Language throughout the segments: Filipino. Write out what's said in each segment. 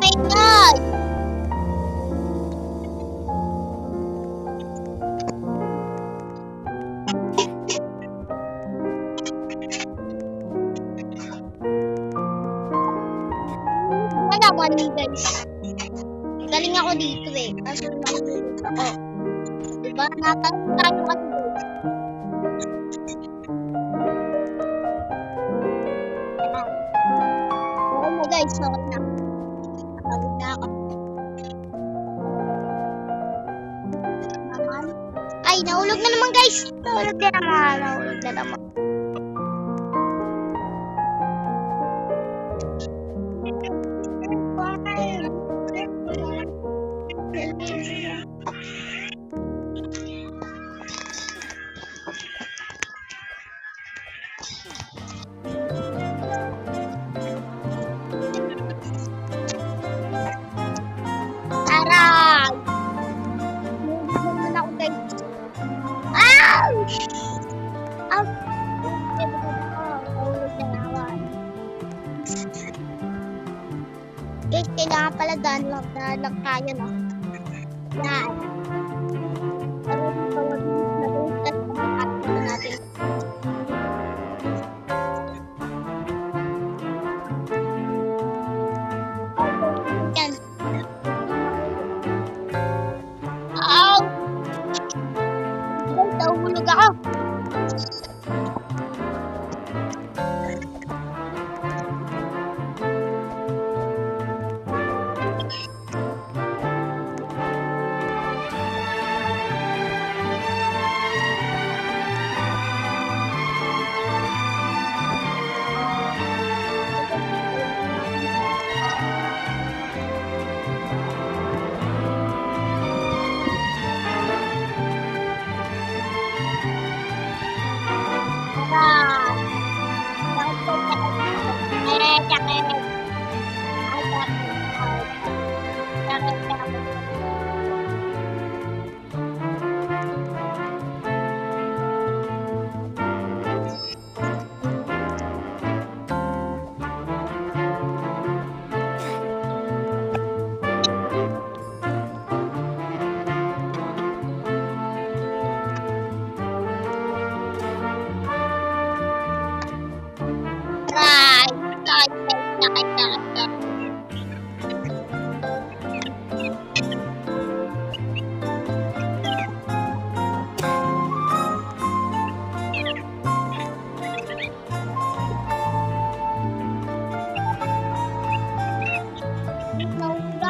maingay. Malaman niyo guys. Galing ako dito eh. Kaso nahulog ako. Diba? Natalo kasi guys. Okay na guys. Okay na. Nakawid na ako. Ay, nahulog na naman guys. Nahulog na naman. Nahulog na naman. Aray! Nahulog naman ako guys. Ouch! Ouch! Nahulog na naman. Guys, kailangan pala daan lang tayo, no? Yan. Natin. Yan. Ow! Guys, nahulog ako.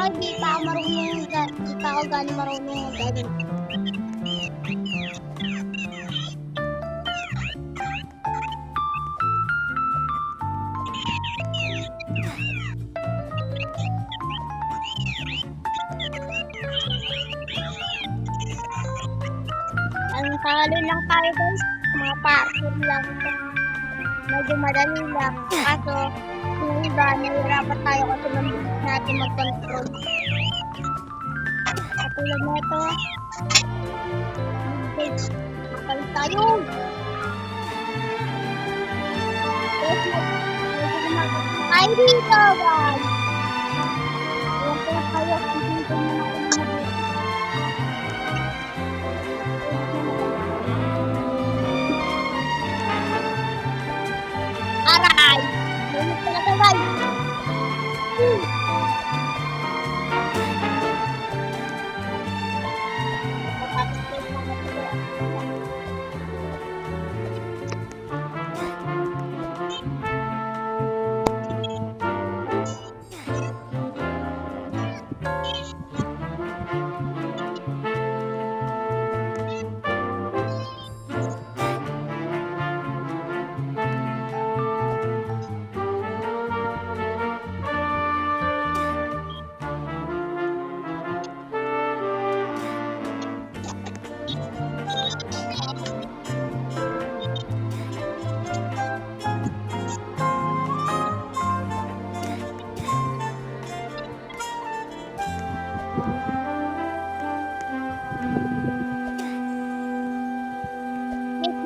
Hindi pa ako gano'ng marunong gano'n. Ang talo lang tayo guys, mga parkour lang. Medyo madali lang. Kaso, yung iba, nahihirapan tayo kasi mabilis natin mag-control. Katulad na ito. Guys, makalit tayo. Ay, dito guys. Ayan po kayo. Dito na natin aray! Lumit ka na ito guys!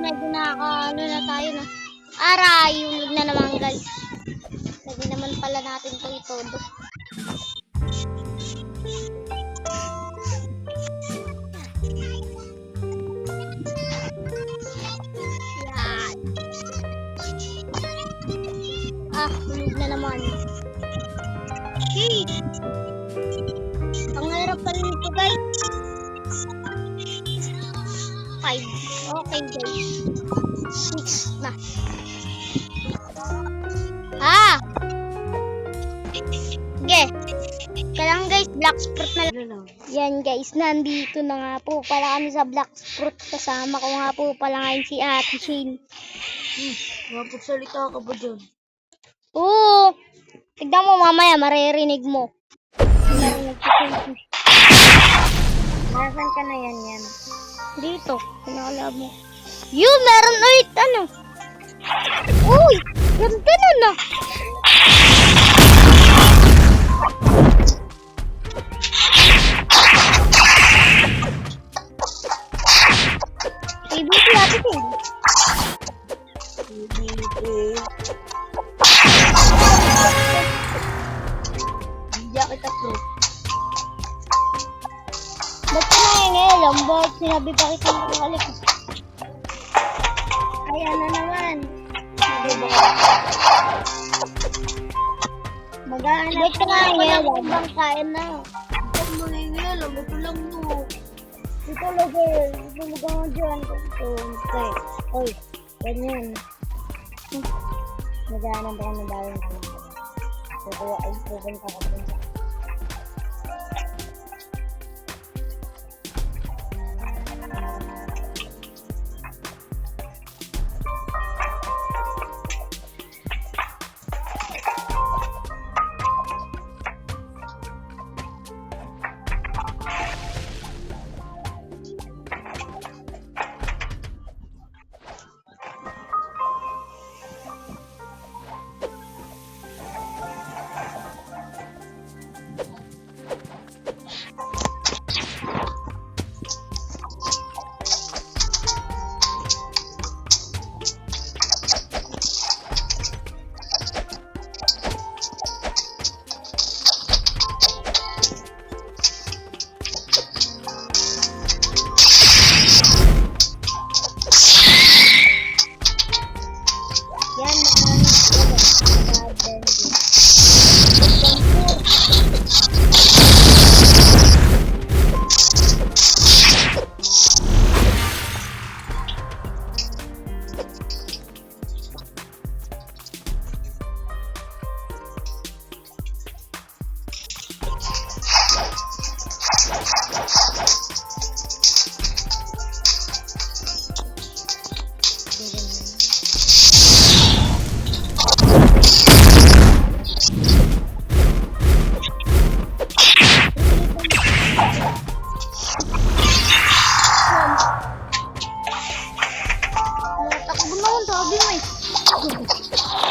Medyo nakaka-ano na tayo na. Aray! Yung na naman guys. Pwede naman pala natin ito itodo. sunog na naman. Shit! Ang hirap pa rin ito, guys. 5. Okay, guys. 6 na. Sige. Kailangan guys, black fruit na lang. Yan guys, nandito na nga po pala kami sa black fruit. Kasama ko nga po pala ngayon si Ate Shane. Mapagsalita ka ba dyan? Oo. Tignan mo mamaya, maririnig mo. Nasaan ka na yan? Dito, pinakalab mo. Yun, meron ulit ano. Uy, ganda na na. PVP Ate Shane. Hindi kita pro. Ba't ka nangingilam? Ba't sinabi pa kita nakalik? Kaya na naman. Mag-aanap Ba't ka nangingilam? kain na. Ba't mangingilam? Ito lang mo. Ito talaga. Ito mo dyan. Okay. Oy, ganyan. Mag-aanap ako ng bawang ko. Kaya ay pupunta ka dun sa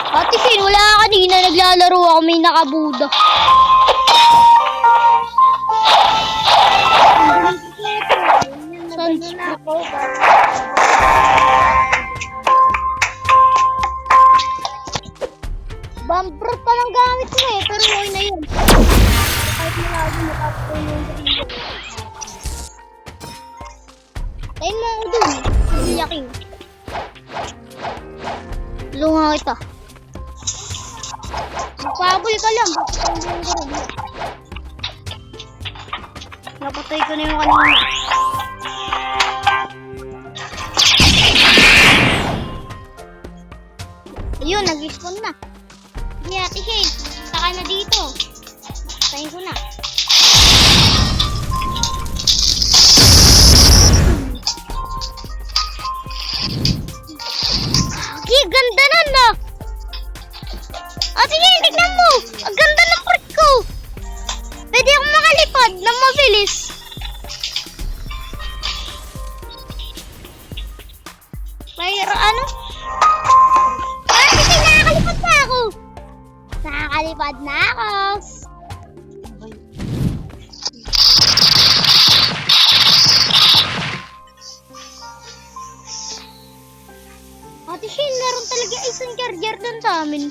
Ate Shane, wala ka kanina. Naglalaro ako. May nakabuda. Bumper pa lang gamit ko eh. Pero okay na yun. Kahit malagi matapos yung video. Tayo mo ako dun. Yaking. Lunga kita. Magpabol ka lang. Napatay ko na yung kanina. Ayun, nag-respawn na. Hindi Ate Shane, saka na dito. Patayin ko na. Ganda na na. Ate Shane, tignan mo. Ang ganda ng fruit ko. Pwede akong makalipad ng mabilis. Mayroon ano? Ate Shane, nakakalipad na ako. Nakakalipad na ako. Ate Shane, meron talaga isang charger dun sa amin.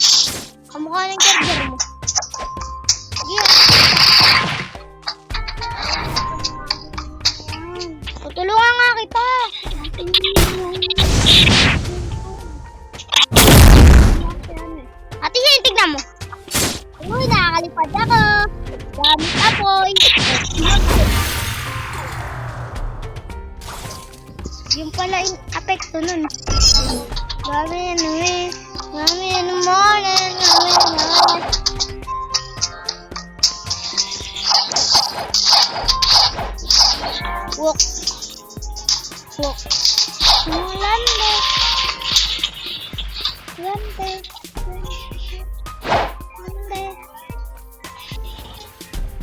Kamukha ng charger mo. Yeah. Tutulungan nga kita. Ate Shane, tignan mo. apekto nun. Mami, ano eh. Mami, ano mo? Walk. Walk. Lande. Lande. Lande.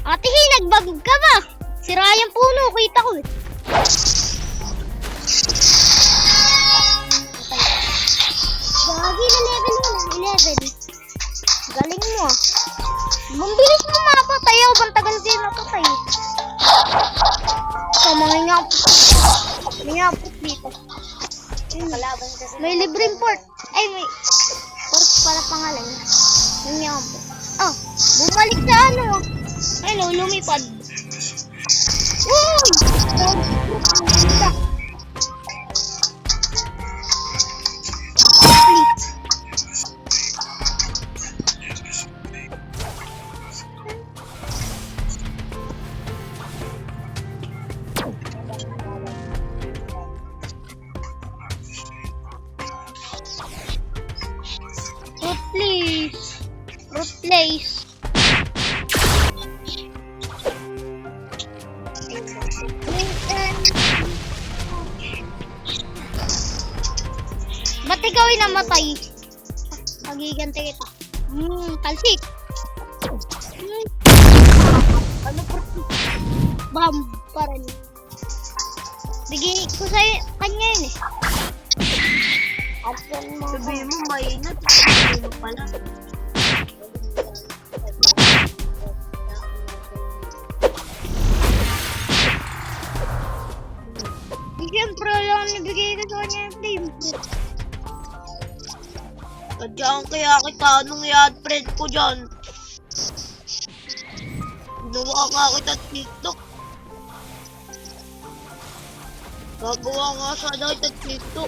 Ate, nagbagog ka ba? Sira yung puno, kita ko eh. Gagi na level mo na, 11. Galing mo ah. Mambilis mo mapatay ako, bang tagal kayo mapatay. So, mga ngapot dito. Kalaban kasi. May libreng port. Ay, may port para pangalan. Yung ngapot. Oh, bumalik sa ano ah. Ano, lumipad. Uy! Replace. Ba't ikaw ay namatay? Magiganti kita. Talsik. Ano po? Bam. Parang. Bigay ko sa'yo kanya yun eh. Sabihin mo, mainat. Sabihin mo pala. Siyempre, lang nabigay ko sa kanya yung flame. Sadyang kaya kita, anong i-add friend ko dyan? Ginawa nga kita TikTok. Gagawa nga sana kita TikTok.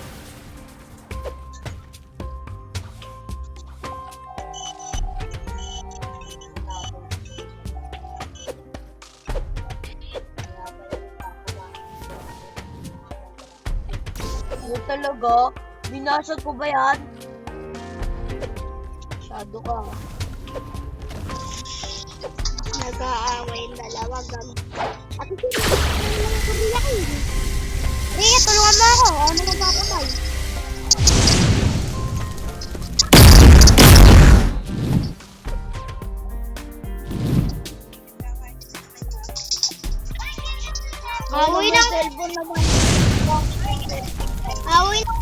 Ano talaga? Binasag ko ba yan? Masyado ka. Nag-aaway yung dalawa. At ito, naman ako. Eh, tulungan mo ako. Ako naman papatay. Awoy ng cellphone naman. Awoy ng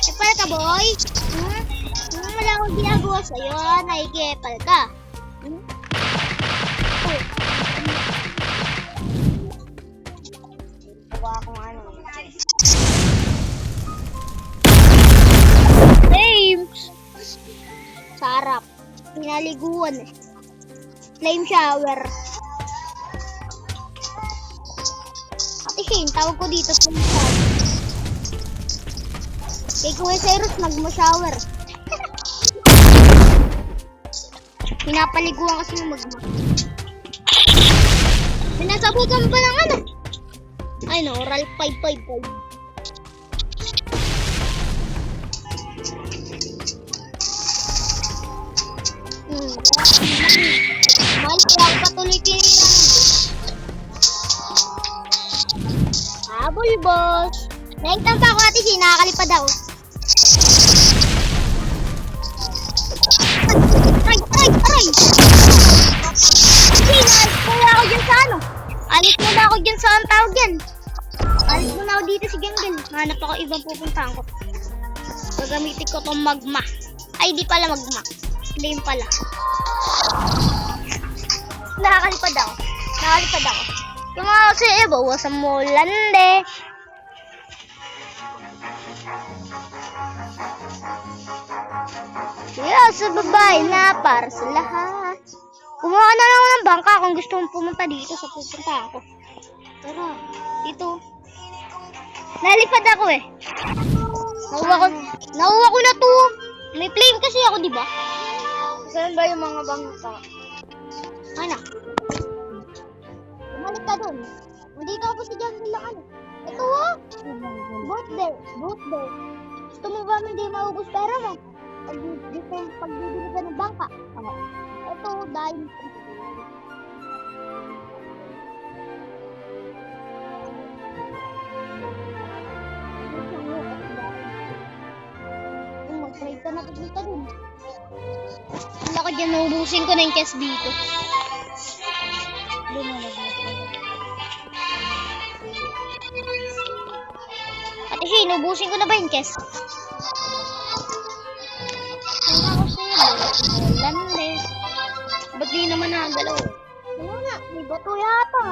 Epal ka, boy? Wala akong ginagawa sa'yo. Naikipal ka. Gawa akong ano. Flames! Sarap. Pinaliguan eh. Flame shower. Ate Shane, tawag ko dito flame shower. Kay Kuya Cyrus, magma-shower. Pinapaliguan kasi ng magma. Pinasabutan ba ng ano? Ay no, oral 555. Mahal kaya ako patuloy kinira. Habol, boss. Naingtan pa ako ate, nakakalipad ako. Aray! Sige, naalis mo na ako dyan sa ano? Alis mo na ako dyan sa ang tawag yan. Alis mo na ako dito si Genggel. Hanap ako ibang pupuntahan ko. Gagamitin ko tong magma. Ay, di pala magma. Flame pala. Nakakalipad ako. Yung mga kasi bawasan mo lande. Yeah, sa babae na para sa lahat. Kumuha ka na lang ng bangka kung gusto mong pumunta dito sa pupunta ako. Tara, dito. Nalipad ako eh. Nakuha ko na to. May flame kasi ako, di ba? Saan ba yung mga bangka? Ano? Bumalik ka dun. Nandito ako si Jungle lang ano. Ito oh. Boat there. Gusto mo ba hindi maubos pera mo? Pagbibili ka ng bangka. Ito dahil. Mag-trade ka na dito dun. Wala ka dyan, naubusin ko na yung chest dito. Ate Shay, naubusin ko na ba yung chest? Lande. Ba't di naman na ang dalawa? Wala nga, may bato yata.